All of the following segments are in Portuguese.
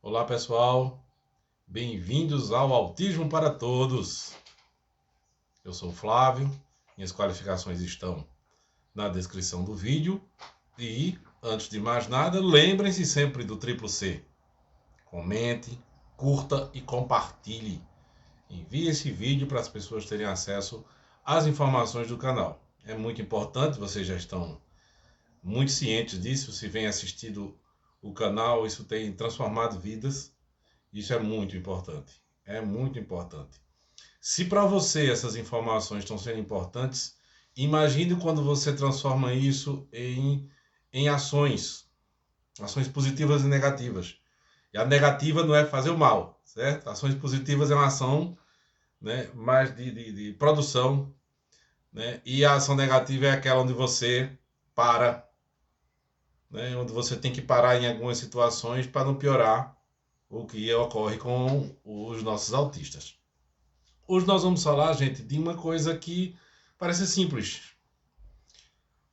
Olá pessoal, bem-vindos ao Autismo para Todos. Eu sou o Flávio, minhas qualificações estão na descrição do vídeo e, antes de mais nada, lembrem-se sempre do triplo C. Comente, curta e compartilhe. Envie esse vídeo para as pessoas terem acesso às informações do canal. É muito importante, vocês já estão muito cientes disso, se vem assistindo o canal, isso tem transformado vidas. Isso é muito importante. É muito importante. Se para você essas informações estão sendo importantes, imagine quando você transforma isso em ações. Ações positivas e negativas. E a negativa não é fazer o mal, certo? Ações positivas é uma ação, né, mais de produção. Né? E a ação negativa é aquela onde você para, né, onde você tem que parar em algumas situações para não piorar o que ocorre com os nossos autistas. Hoje nós vamos falar, gente, de uma coisa que parece simples.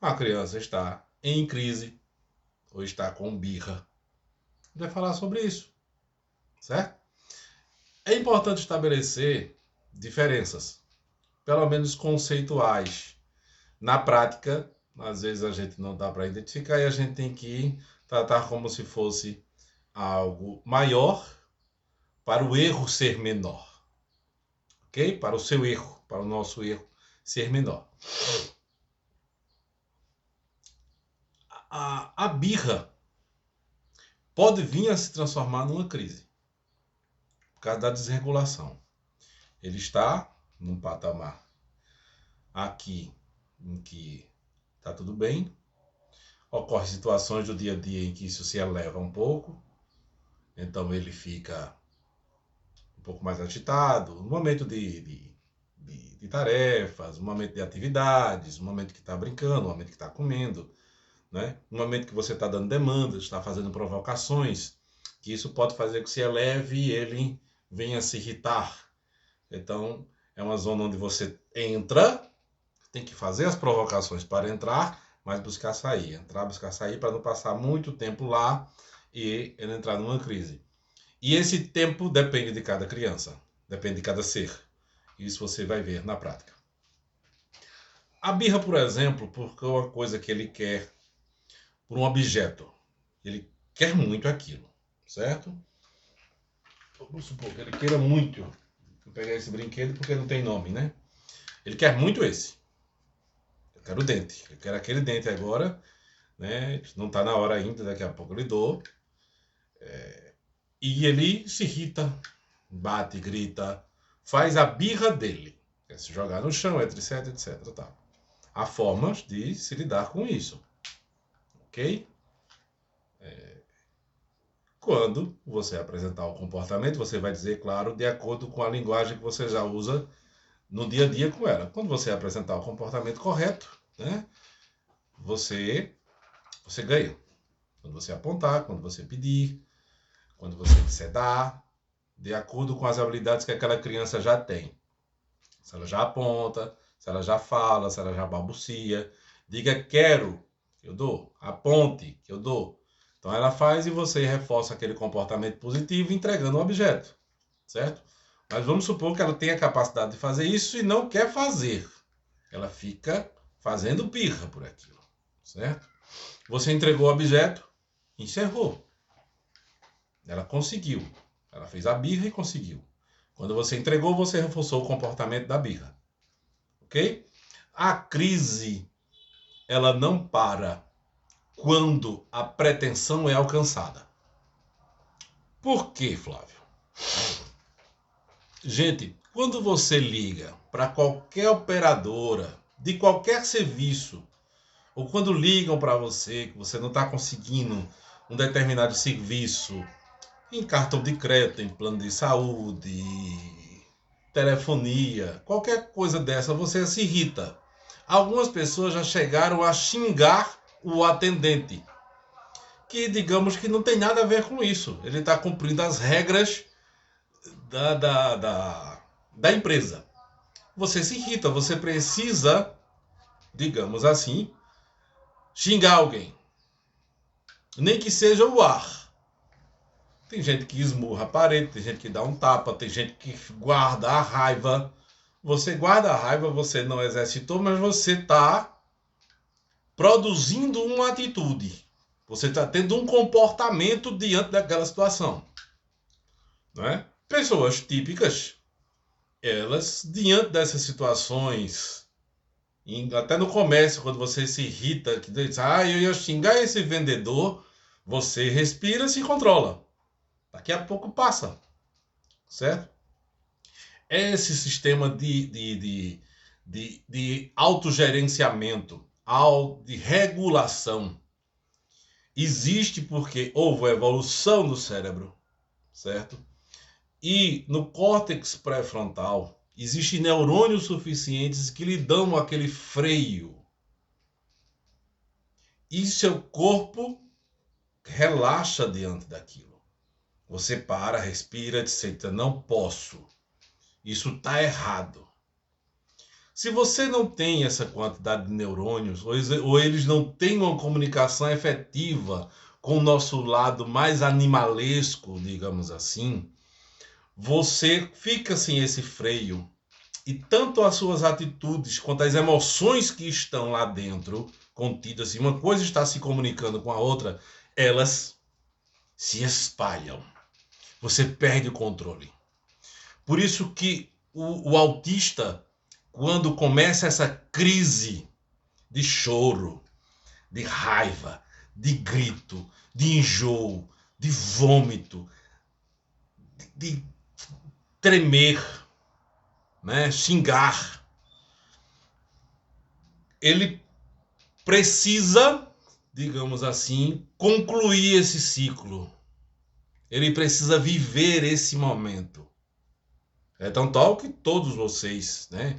A criança está em crise ou está com birra. A gente vai falar sobre isso, certo? É importante estabelecer diferenças, pelo menos conceituais. Na prática, às vezes a gente não dá para identificar e a gente tem que tratar como se fosse algo maior para o erro ser menor. Ok? Para o seu erro, para o nosso erro ser menor. A birra pode vir a se transformar numa crise por causa da desregulação. Ele está num patamar aqui em que está tudo bem, ocorrem situações do dia a dia em que isso se eleva um pouco, então ele fica um pouco mais agitado, no momento de tarefas, no momento de atividades, no momento que está brincando, no momento que está comendo, né? No momento que você está dando demandas, está fazendo provocações, que isso pode fazer que se eleve e ele venha se irritar. Então, é uma zona onde você entra, tem que fazer as provocações para entrar, mas buscar sair. Entrar, buscar sair para não passar muito tempo lá e ele entrar numa crise. E esse tempo depende de cada criança, depende de cada ser. Isso você vai ver na prática. A birra, por exemplo, porque é uma coisa que ele quer por um objeto. Ele quer muito aquilo, certo? Vamos supor que ele queira muito. Vou pegar esse brinquedo porque não tem nome, né? Ele quer muito esse. Eu quero o dente. Eu quero aquele dente agora, né? Não está na hora ainda, daqui a pouco eu lhe dou. E ele se irrita, bate, grita, faz a birra dele. Quer se jogar no chão, etc, etc. Tá. Há formas de se lidar com isso. Ok? Quando você apresentar o comportamento, você vai dizer, claro, de acordo com a linguagem que você já usa no dia a dia com ela. Quando você apresentar o comportamento correto, né, você ganha. Quando você apontar, quando você pedir, quando você disser dar, de acordo com as habilidades que aquela criança já tem. Se ela já aponta, se ela já fala, se ela já balbucia, diga quero, que eu dou, aponte, que eu dou. Então ela faz e você reforça aquele comportamento positivo entregando o objeto, certo? Mas vamos supor que ela tenha a capacidade de fazer isso e não quer fazer. Ela fica fazendo birra por aquilo, certo? Você entregou o objeto, encerrou. Ela conseguiu. Ela fez a birra e conseguiu. Quando você entregou, você reforçou o comportamento da birra. Ok? A crise, ela não para quando a pretensão é alcançada. Por quê, Flávio? Gente, quando você liga para qualquer operadora de qualquer serviço, ou quando ligam para você que você não está conseguindo um determinado serviço, em cartão de crédito, em plano de saúde, telefonia, qualquer coisa dessa, você se irrita. Algumas pessoas já chegaram a xingar o atendente, que digamos que não tem nada a ver com isso. Ele está cumprindo as regras da empresa. Você se irrita, você precisa, digamos assim, xingar alguém. Nem que seja o ar. Tem gente que esmurra a parede, tem gente que dá um tapa, tem gente que guarda a raiva. Você guarda a raiva, você não exercitou, mas você está produzindo uma atitude. Você está tendo um comportamento diante daquela situação. Não é? Pessoas típicas, elas, diante dessas situações, até no comércio, quando você se irrita, que diz, eu ia xingar esse vendedor, você respira e se controla. Daqui a pouco passa, certo? Esse sistema de autogerenciamento, de regulação, existe porque houve evolução do cérebro, certo? E no córtex pré-frontal, existem neurônios suficientes que lhe dão aquele freio. E seu corpo relaxa diante daquilo. Você para, respira, etc. Não posso. Isso está errado. Se você não tem essa quantidade de neurônios, ou eles não têm uma comunicação efetiva com o nosso lado mais animalesco, digamos assim, você fica sem esse freio. E tanto as suas atitudes quanto as emoções que estão lá dentro, contidas, e uma coisa está se comunicando com a outra, elas se espalham. Você perde o controle. Por isso que o autista, quando começa essa crise de choro, de raiva, de grito, de enjoo, de vômito, de tremer, né, xingar, ele precisa, digamos assim, concluir esse ciclo. Ele precisa viver esse momento. É tão tal que todos vocês, né?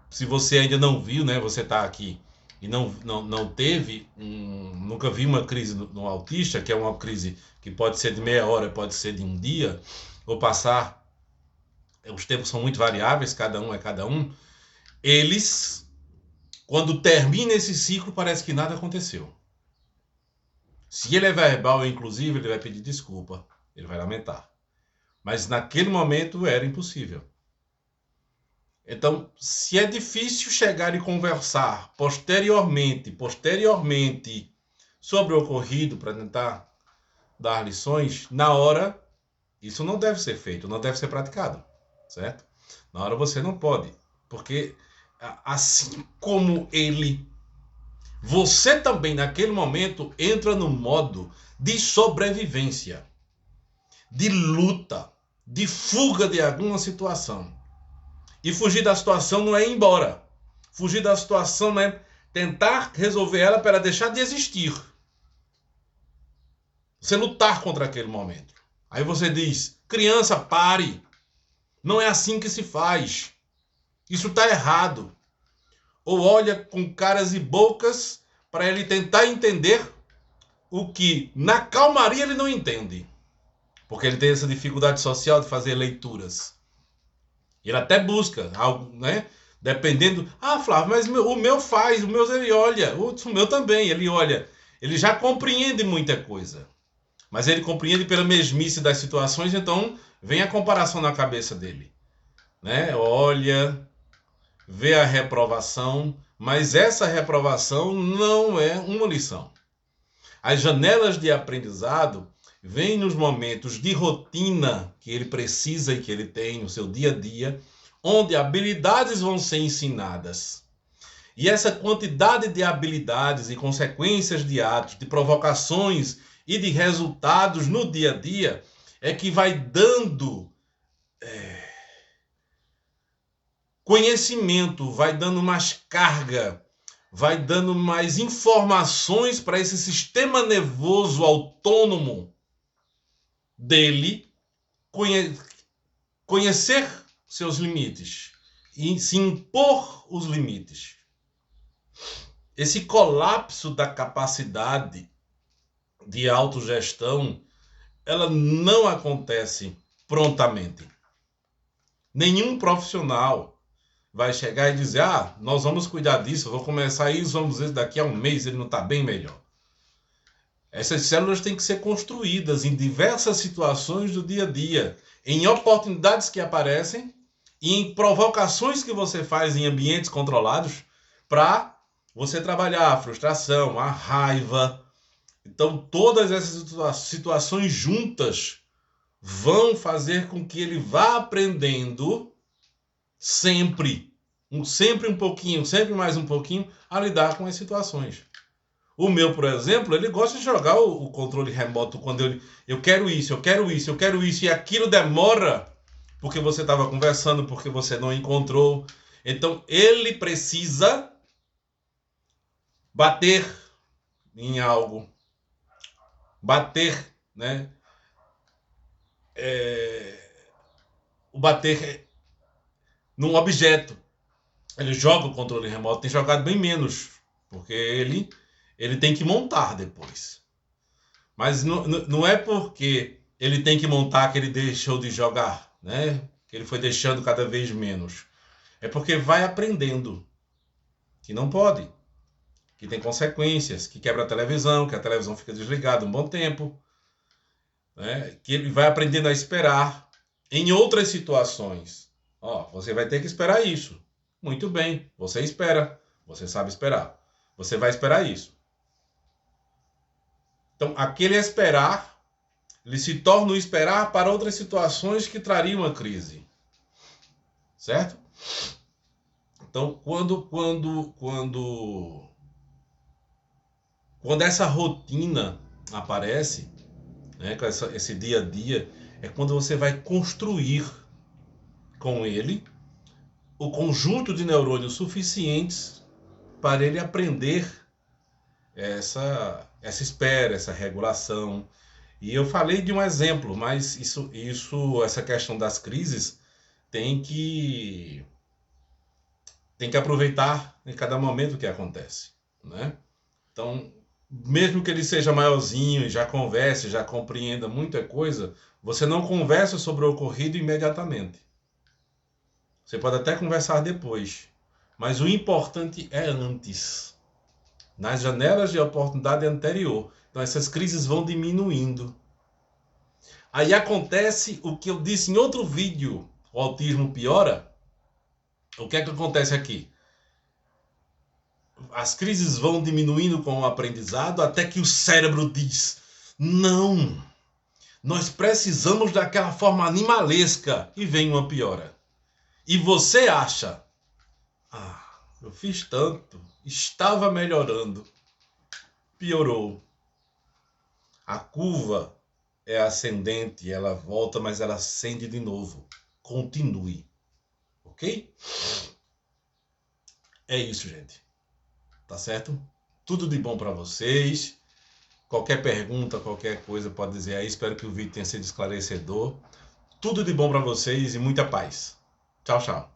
Se você ainda não viu, né? Você está aqui e não teve, nunca viu uma crise no autista, que é uma crise que pode ser de meia hora, pode ser de um dia, ou passar, os tempos são muito variáveis, cada um é cada um. Eles, quando termina esse ciclo, parece que nada aconteceu. Se ele é verbal, inclusive, ele vai pedir desculpa, ele vai lamentar. Mas naquele momento era impossível. Então, se é difícil chegar e conversar posteriormente sobre o ocorrido para tentar dar lições, na hora, isso não deve ser feito, não deve ser praticado, certo? Na hora você não pode, porque assim como ele, você também naquele momento entra no modo de sobrevivência, de luta, de fuga de alguma situação. E fugir da situação não é ir embora. Fugir da situação não é tentar resolver ela para deixar de existir. Você lutar contra aquele momento. Aí você diz, criança, pare. Não é assim que se faz. Isso está errado. Ou olha com caras e bocas para ele tentar entender o que na calmaria ele não entende. Porque ele tem essa dificuldade social de fazer leituras. Ele até busca algo, né? Dependendo. Flávio, mas o meu faz, o meu ele olha. O meu também, ele olha. Ele já compreende muita coisa. Mas ele compreende pela mesmice das situações, então vem a comparação na cabeça dele. Né? Olha, vê a reprovação, mas essa reprovação não é uma lição. As janelas de aprendizado vêm nos momentos de rotina que ele precisa e que ele tem no seu dia a dia, onde habilidades vão ser ensinadas. E essa quantidade de habilidades e consequências de atos, de provocações e de resultados no dia a dia é que vai dando conhecimento, vai dando mais carga, vai dando mais informações para esse sistema nervoso autônomo dele conhecer seus limites e se impor os limites. Esse colapso da capacidade de autogestão, ela não acontece prontamente. Nenhum profissional vai chegar e dizer, nós vamos cuidar disso, vou começar isso, vamos ver, daqui a um mês ele não está bem melhor. Essas células têm que ser construídas em diversas situações do dia a dia, em oportunidades que aparecem e em provocações que você faz em ambientes controlados para você trabalhar a frustração, a raiva. Então, todas essas situações juntas vão fazer com que ele vá aprendendo sempre um pouquinho, sempre mais um pouquinho, a lidar com as situações. O meu, por exemplo, ele gosta de jogar o controle remoto quando eu quero isso, eu quero isso, eu quero isso, e aquilo demora porque você estava conversando, porque você não encontrou. Então, ele precisa bater em algo, bater, né? O bater num objeto. Ele joga o controle remoto, tem jogado bem menos, porque ele tem que montar depois. Mas não é porque ele tem que montar que ele deixou de jogar, né? Que ele foi deixando cada vez menos. É porque vai aprendendo que não pode, que tem consequências, que quebra a televisão, que a televisão fica desligada um bom tempo, né? Que ele vai aprendendo a esperar em outras situações. Ó, você vai ter que esperar isso. Muito bem, você espera, você sabe esperar. Você vai esperar isso. Então, aquele esperar, ele se torna o esperar para outras situações que trariam a crise. Certo? Então, quando essa rotina aparece, né, com esse dia a dia, é quando você vai construir com ele o conjunto de neurônios suficientes para ele aprender essa espera, essa regulação. E eu falei de um exemplo, mas essa questão das crises tem que aproveitar em cada momento que acontece, né? Então, mesmo que ele seja maiorzinho, já converse, já compreenda muita coisa, você não conversa sobre o ocorrido imediatamente. Você pode até conversar depois, mas o importante é antes, nas janelas de oportunidade anterior. Então essas crises vão diminuindo. Aí acontece o que eu disse em outro vídeo, o autismo piora. O que é que acontece aqui? As crises vão diminuindo com o aprendizado até que o cérebro diz: não, nós precisamos daquela forma animalesca, e vem uma piora. E você acha: eu fiz tanto, estava melhorando, piorou. A curva é ascendente, ela volta, mas ela ascende de novo. Continue, ok? É isso, gente. Tá certo? Tudo de bom para vocês. Qualquer pergunta, qualquer coisa pode dizer aí. Espero que o vídeo tenha sido esclarecedor. Tudo de bom para vocês e muita paz. Tchau, tchau.